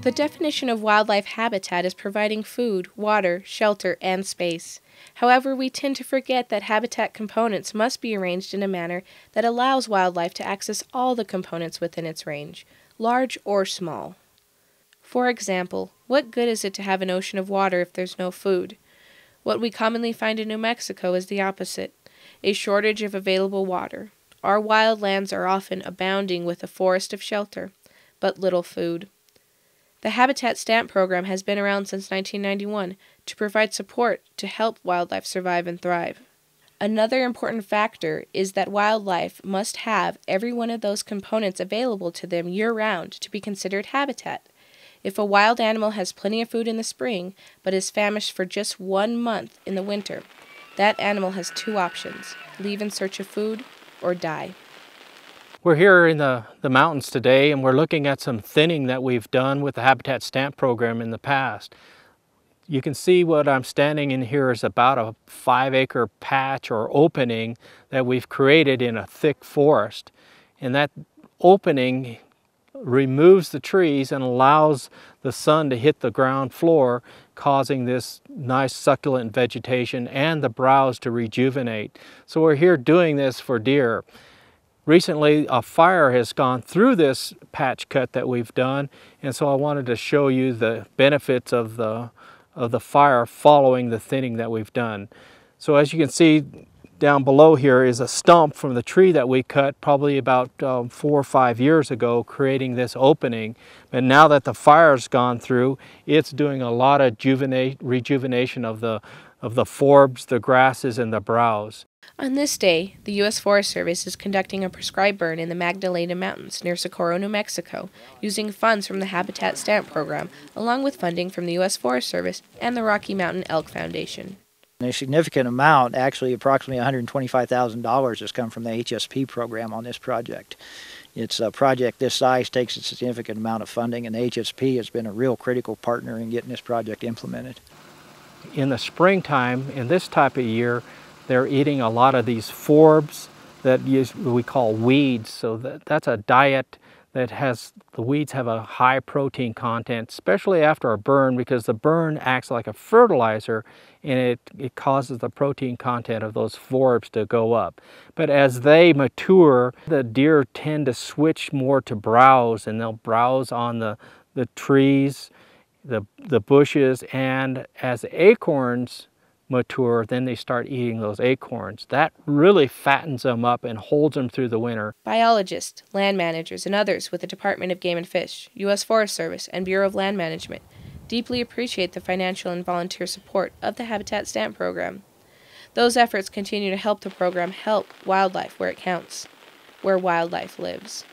The definition of wildlife habitat is providing food, water, shelter, and space. However, we tend to forget that habitat components must be arranged in a manner that allows wildlife to access all the components within its range, large or small. For example, what good is it to have an ocean of water if there's no food? What we commonly find in New Mexico is the opposite, a shortage of available water. Our wildlands are often abounding with a forest of shelter, but little food. The Habitat Stamp Program has been around since 1991 to provide support to help wildlife survive and thrive. Another important factor is that wildlife must have every one of those components available to them year-round to be considered habitat. If a wild animal has plenty of food in the spring, but is famished for just 1 month in the winter, that animal has two options: leave in search of food or die. We're here in the mountains today, and we're looking at some thinning that we've done with the Habitat Stamp Program in the past. You can see what I'm standing in here is about a 5-acre patch or opening that we've created in a thick forest. And that opening removes the trees and allows the sun to hit the ground floor, causing this nice succulent vegetation and the browse to rejuvenate. So we're here doing this for deer. Recently, a fire has gone through this patch cut that we've done, and so I wanted to show you the benefits of the fire following the thinning that we've done. So as you can see down below here is a stump from the tree that we cut probably about 4 or 5 years ago, creating this opening. But now that the fire's gone through, it's doing a lot of rejuvenation of the forbs, the grasses, and the browse. On this day, the U.S. Forest Service is conducting a prescribed burn in the Magdalena Mountains near Socorro, New Mexico, using funds from the Habitat Stamp Program, along with funding from the U.S. Forest Service and the Rocky Mountain Elk Foundation. A significant amount, actually approximately $125,000, has come from the HSP program on this project. It's a project this size takes a significant amount of funding, and the HSP has been a real critical partner in getting this project implemented. In the springtime, in this type of year, they're eating a lot of these forbs that we call weeds. So that's a diet that the weeds have a high protein content, especially after a burn, because the burn acts like a fertilizer and it causes the protein content of those forbs to go up. But as they mature, the deer tend to switch more to browse, and they'll browse on the trees, the bushes, and as acorns mature, then they start eating those acorns. That really fattens them up and holds them through the winter. Biologists, land managers, and others with the Department of Game and Fish, U.S. Forest Service, and Bureau of Land Management deeply appreciate the financial and volunteer support of the Habitat Stamp Program. Those efforts continue to help the program help wildlife where it counts, where wildlife lives.